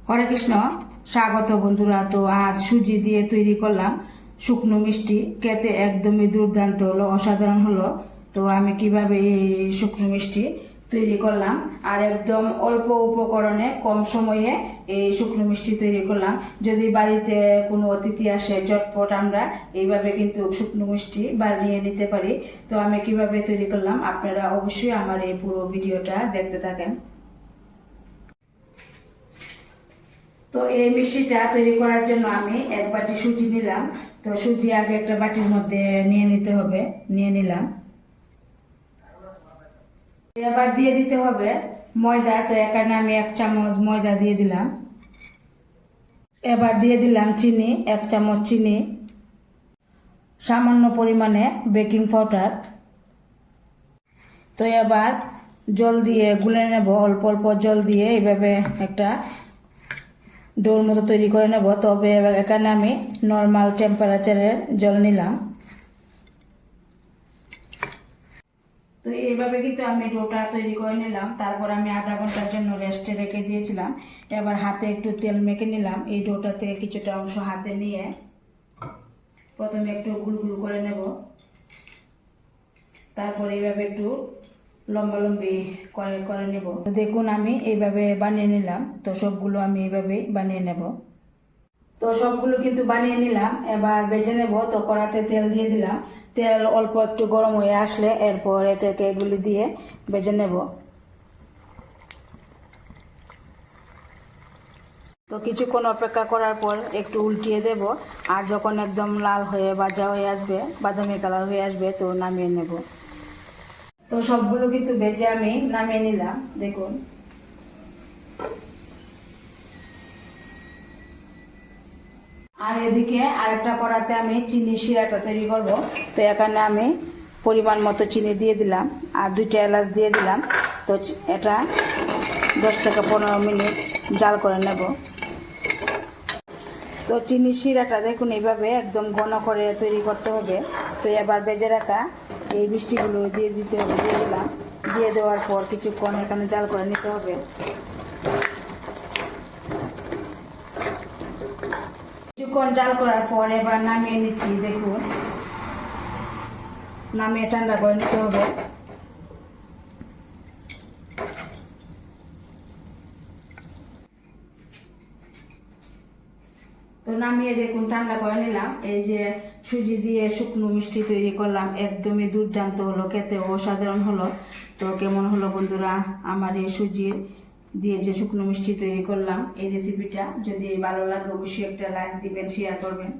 হরে কৃষ্ণ, স্বাগত বন্ধুরা। তো আজ সুজি দিয়ে তৈরি করলাম শুকনো মিষ্টি, খেতে একদমই দুর্দান্ত হলো, অসাধারণ হলো। তো আমি কিভাবে এই শুকনো মিষ্টি তৈরি করলাম আর একদম অল্প উপকরণে কম সময়ে এই শুকনো মিষ্টি তৈরি করলাম। যদি বাড়িতে কোনো অতিথি আসে, চটপট আমরা এইভাবে কিন্তু শুকনো মিষ্টি বানিয়ে নিতে পারি। তো আমি কিভাবে তৈরি করলাম আপনারা অবশ্যই আমার এই পুরো ভিডিওটা দেখতে থাকেন। তো এই মিষ্টিটা তৈরি করার জন্য আমি এক বাটি সুজি নিলাম। তো সুজি আগে একটা বাটির মধ্যে নিয়ে নিতে হবে, নিয়ে নিলাম। এবার দিয়ে দিতে হবে ময়দা। তো এখানে আমি 1 চামচ ময়দা দিয়ে দিলাম। এবার দিয়ে দিলাম চিনি, 1 চামচ চিনি, সামান্য পরিমাণে বেকিং পাউডার। তো এবার জল দিয়ে গুলে নেব, অল্প অল্প জল দিয়ে এইভাবে একটা ডোর মতো তৈরি করে নেব। তবে এখানে আমি নর্মাল টেম্পারেচারের জল নিলাম। তো এইভাবে কিন্তু আমি ডোটা তৈরি করে নিলাম। তারপর আমি আধা ঘন্টার জন্য রেস্টে রেখে দিয়েছিলাম। এবার হাতে একটু তেল মেখে নিলাম। এই ডোটা থেকে কিছুটা অংশ হাতে নিয়ে প্রথমে একটু গুল গুল করে নেব। তারপর এইভাবে একটু লম্বা লম্বি করে করে নেব। দেখুন আমি এইভাবে বানিয়ে নিলাম। তো সবগুলো আমি এইভাবেই বানিয়ে নেব। তো সবগুলো কিন্তু বানিয়ে নিলাম। এবার ভেজে নেব। তো কড়াতে তেল দিয়ে দিলাম। তেল অল্প একটু গরম হয়ে আসলে এরপর এতে এগুলি দিয়ে ভেজে নেব। তো কিছুক্ষণ অপেক্ষা করার পর একটু উল্টিয়ে দেব। আর যখন একদম লাল হয়ে ভাজা হয়ে আসবে, বাদামি কালার হয়ে আসবে, তো নামিয়ে নেব। তো সবগুলো কিন্তু ভেজে আমি নামিয়ে নিলাম। দেখুন, আর এদিকে আরেকটা কড়াতে আমি চিনি শিরাটা তৈরি করব। তো এখানে আমি পরিমাণ মতো চিনি দিয়ে দিলাম আর 2টা এলাচ দিয়ে দিলাম। তো এটা 10 থেকে 15 মিনিট জাল করে নেব। তো চিনি শিরাটা দেখুন এইভাবে একদম ঘন করে তৈরি করতে হবে। তো এবার ভেজে রাখা এই মিষ্টিগুলো দিয়ে দিতে হবে, দিয়ে দিলাম। দিয়ে দেওয়ার পর কিছুক্ষণ এখানে জাল করে নিতে হবে। কিছুক্ষণ জাল করার পর এবার নামিয়ে নিচ্ছি। দেখুন, নামিয়ে ঠান্ডা করে নিতে হবে। তো নামিয়ে দেখুন ঠান্ডা করে নিলাম। এই যে সুজি দিয়ে শুকনো মিষ্টি তৈরি করলাম, একদমই দুর্দান্ত হলো, খেতে অসাধারণ হলো। তো কেমন হলো বন্ধুরা আমার এই সুজি দিয়ে যে শুকনো মিষ্টি তৈরি করলাম, এই রেসিপিটা যদি ভালো লাগে অবশ্যই একটা লাইক দিবেন, শেয়ার করবেন।